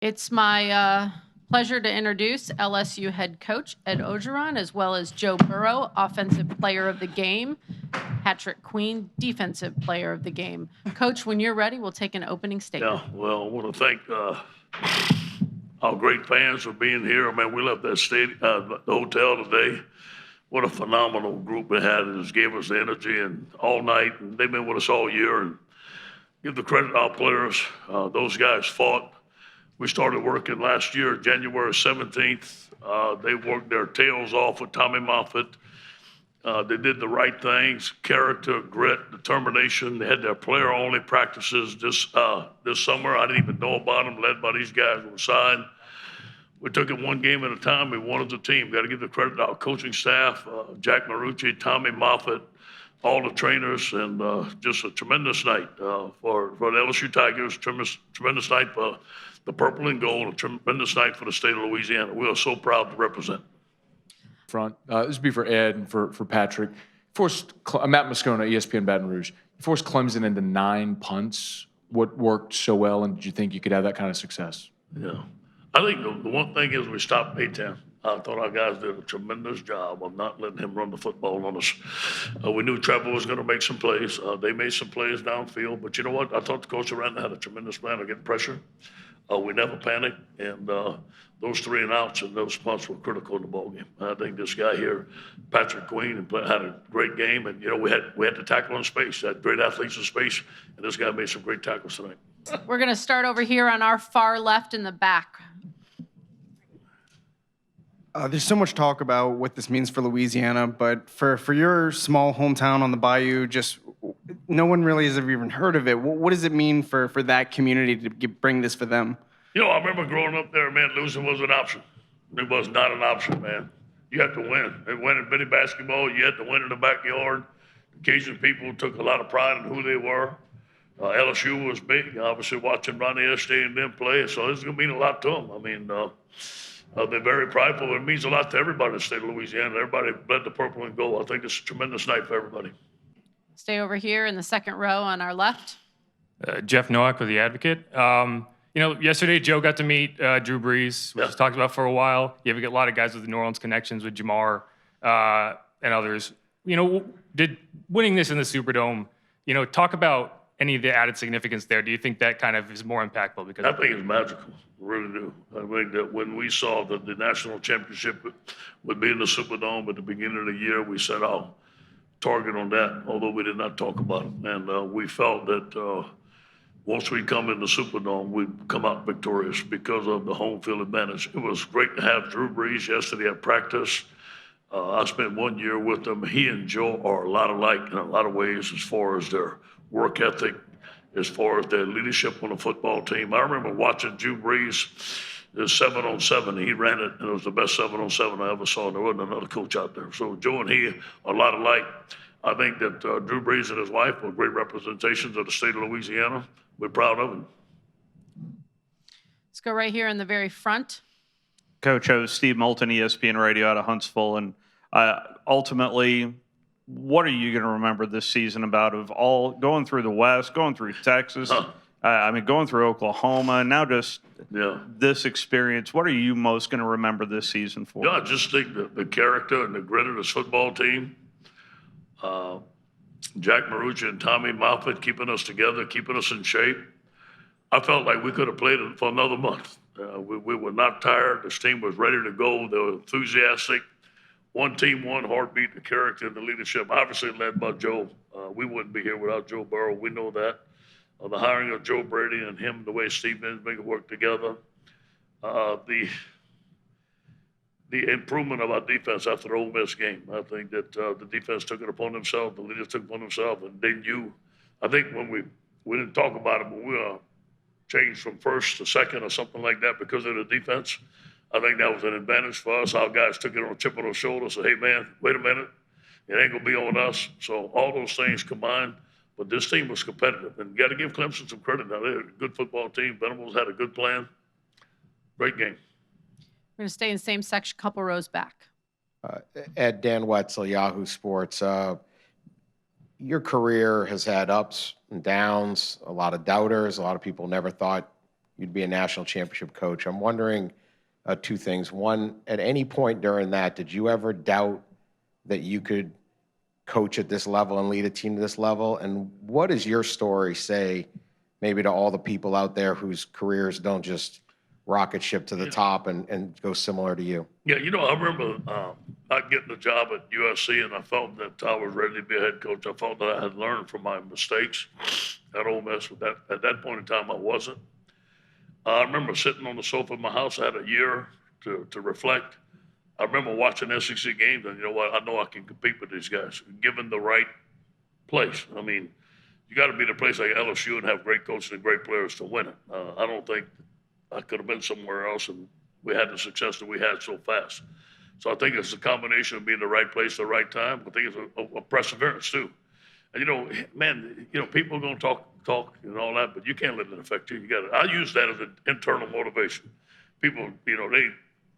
It's my pleasure to introduce LSU head coach Ed Orgeron, as well as Joe Burrow, offensive player of the game, Patrick Queen, defensive player of the game. Coach, when you're ready, we'll take an opening statement. Yeah, well, I want to thank our great fans for being here. Man, we left that the hotel today. What a phenomenal group we had. It just gave us the energy and all night, and they've been with us all year. And give the credit to our players. Those guys fought. We started working last year, January 17th. They worked their tails off with Tommy Moffitt. They did the right things, character, grit, determination. They had their player-only practices this summer. I didn't even know about them, led by these guys on the side. We took it one game at a time. We wanted the team. Got to give the credit to our coaching staff, Jack Marucci, Tommy Moffitt, all the trainers, and just a tremendous night for the LSU Tigers, tremendous night for the purple and gold, a tremendous night for the state of Louisiana. We are so proud to represent. Front. This would be for Ed and for Patrick. Forced Matt Moscona, ESPN Baton Rouge. Forced Clemson into 9 punts. What worked so well, and did you think you could have that kind of success? Yeah. I think the one thing is we stopped A-10. I thought our guys did a tremendous job of not letting him run the football on us. We knew Trevor was going to make some plays. They made some plays downfield. But you know what? I thought the coach around had a tremendous plan of getting pressure. We never panicked. And those 3 and outs and those punts were critical in the ballgame. I think this guy here, Patrick Queen, had a great game. And, you know, we had to tackle in space. Had great athletes in space. And this guy made some great tackles tonight. We're going to start over here on our far left in the back. There's so much talk about what this means for Louisiana, but for your small hometown on the Bayou, just no one really has ever even heard of it. What does it mean for that community to bring this for them? You know, I remember growing up there, man, losing was an option. It was not an option, man. You have to win. And win in mini basketball, you had to win in the backyard. Cajun people took a lot of pride in who they were. LSU was big, obviously watching Ronnie Estee and them play, so this is going to mean a lot to them. I mean, they're very prideful. It means a lot to everybody in the state of Louisiana. Everybody bled the purple and gold. I think it's a tremendous night for everybody. Stay over here in the second row on our left. Jeff Nowak with The Advocate. You know, yesterday Joe got to meet Drew Brees, which was talked about for a while. You have a lot of guys with the New Orleans connections with Jamar and others. You know, did winning this in the Superdome, you know, talk about any of the added significance there? Do you think that kind of is more impactful? Because I think it's magical. I really do. I think that when we saw that the national championship would be in the Superdome at the beginning of the year, we set our target on that, although we did not talk about it. And we felt that once we come in the Superdome, we'd come out victorious because of the home field advantage. It was great to have Drew Brees yesterday at practice. I spent 1 year with them. He and Joe are a lot alike in a lot of ways as far as their work ethic, as far as their leadership on the football team. I remember watching Drew Brees, the 7-on-7. He ran it, and it was the best 7-on-7 I ever saw. There wasn't another coach out there. So Joe and he are a lot alike. I think that Drew Brees and his wife are great representations of the state of Louisiana. We're proud of them. Let's go right here in the very front. Coach, I was Steve Moulton, ESPN Radio out of Huntsville, and ultimately, what are you going to remember this season about of all going through the West, going through Texas, I mean, going through Oklahoma, and now just this experience? What are you most going to remember this season for? Yeah, I just think the character and the grit of this football team. Jack Marucci and Tommy Moffitt keeping us together, keeping us in shape. I felt like we could have played it for another month. We were not tired. This team was ready to go. They were enthusiastic. One team, one heartbeat, the character and the leadership, obviously led by Joe. We wouldn't be here without Joe Burrow. We know that. The hiring of Joe Brady and him, the way Steve and Big work together. The improvement of our defense after the Ole Miss game. I think that the defense took it upon themselves, the leaders took it upon themselves, and they knew. I think when we didn't talk about it, but we changed from first to second or something like that because of the defense. I think that was an advantage for us. Our guys took it on a chip on their shoulder, said, hey, man, wait a minute. It ain't going to be on us. So all those things combined. But this team was competitive. And you got to give Clemson some credit. Now, they're a good football team. Venables had a good plan. Great game. We're going to stay in the same section, couple rows back. Ed, Dan Wetzel, Yahoo Sports. Your career has had ups and downs, a lot of doubters. A lot of people never thought you'd be a national championship coach. I'm wondering two things. One, at any point during that, did you ever doubt that you could coach at this level and lead a team to this level? And what does your story say maybe to all the people out there whose careers don't just rocket ship to the top and go similar to you? Yeah, I remember not getting a job at USC, and I felt that I was ready to be a head coach. I felt that I had learned from my mistakes at Ole Miss. At that point in time, I wasn't. I remember sitting on the sofa in my house. I had a year to reflect. I remember watching SEC games, and you know what? I know I can compete with these guys, given the right place. I mean, you got to be in a place like LSU and have great coaches and great players to win it. I don't think I could have been somewhere else, and we had the success that we had so fast. So I think it's a combination of being in the right place at the right time. I think it's a perseverance too. And man, people are going to talk and all that, but you can't let it affect you. I use that as an internal motivation. People, they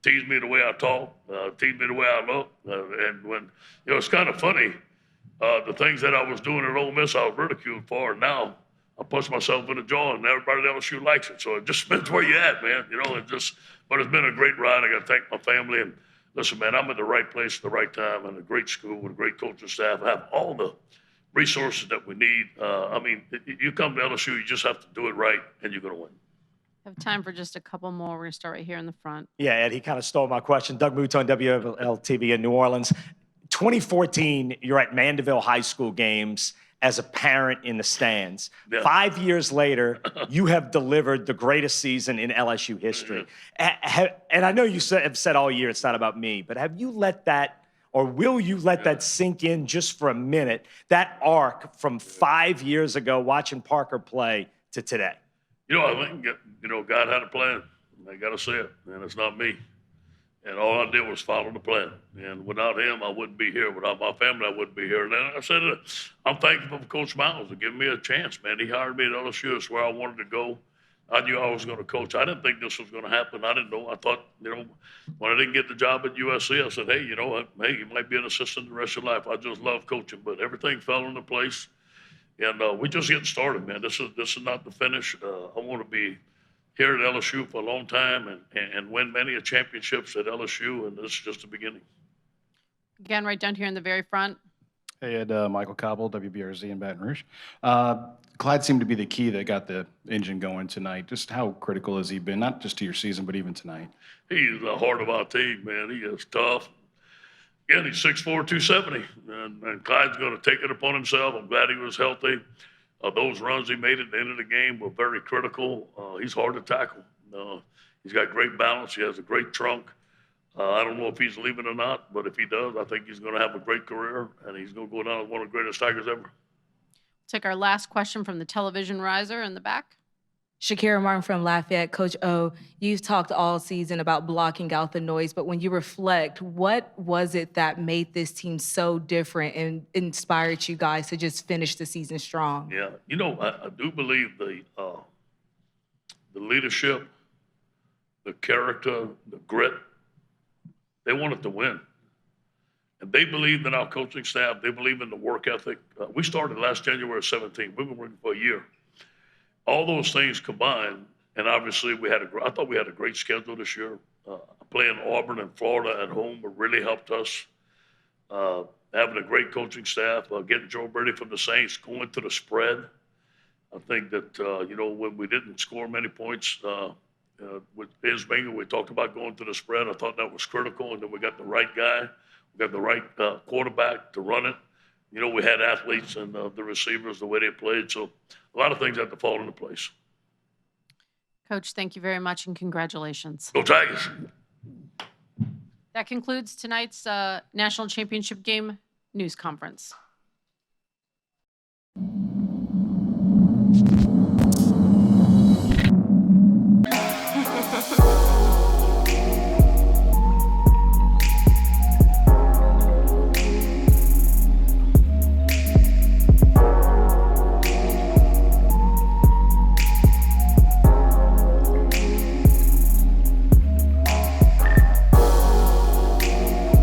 tease me the way I talk, tease me the way I look, and when it's kind of funny. The things that I was doing at Ole Miss, I was ridiculed for. And now I punch myself in the jaw, and everybody at LSU likes it. So it just depends where you at, man. But it's been a great ride. I got to thank my family. And listen, man, I'm in the right place at the right time, and a great school with a great coaching staff. I have all the resources that we need. You come to LSU, you just have to do it right, and you're going to win. Have time for just a couple more. We're going to start right here in the front. Yeah, Ed, he kind of stole my question. Doug Mouton, WLTV in New Orleans. 2014, you're at Mandeville High School games as a parent in the stands. Yeah. 5 years later, you have delivered the greatest season in LSU history. And I know you have said all year it's not about me, but have you let that, or will you let that sink in just for a minute, that arc from 5 years ago watching Parker play to today? I think, God had a plan. I got to say it, and it's not me. And all I did was follow the plan. And without him, I wouldn't be here. Without my family, I wouldn't be here. And then I said, I'm thankful for Coach Miles for giving me a chance, man. He hired me at LSU. It's where I wanted to go. I knew I was going to coach. I didn't think this was going to happen. I didn't know. I thought, when I didn't get the job at USC, I said, hey, you might be an assistant the rest of your life. I just love coaching. But everything fell into place. And we're just getting started, man. This is not the finish. I want to be here at LSU for a long time and win many championships at LSU, and this is just the beginning. Again, right down here in the very front. Hey, Ed, Michael Cobble, WBRZ in Baton Rouge. Clyde seemed to be the key that got the engine going tonight. Just how critical has he been, not just to your season, but even tonight? He's the heart of our team, man. He is tough. Again, he's 6'4", 270, and Clyde's going to take it upon himself. I'm glad he was healthy. Those runs he made at the end of the game were very critical. He's hard to tackle. He's got great balance. He has a great trunk. I don't know if he's leaving or not, but if he does, I think he's going to have a great career, and he's going to go down as one of the greatest Tigers ever. Take our last question from the television riser in the back. Shakira Martin from Lafayette. Coach O, you've talked all season about blocking out the noise, but when you reflect, what was it that made this team so different and inspired you guys to just finish the season strong? Yeah, I do believe the leadership, the character, the grit, they wanted to win. And they believed in our coaching staff. They believe in the work ethic. We started last January 17th. We've been working for a year. All those things combined, and obviously I thought we had a great schedule this year. Playing Auburn and Florida at home really helped us. Having a great coaching staff, getting Joe Brady from the Saints, going to the spread. I think that, when we didn't score many points with Isbinger, we talked about going to the spread. I thought that was critical, and then we got the right guy. We got the right quarterback to run it. We had athletes and the receivers, the way they played. So a lot of things had to fall into place. Coach, thank you very much and congratulations. Go Tigers. That concludes tonight's National Championship Game news conference.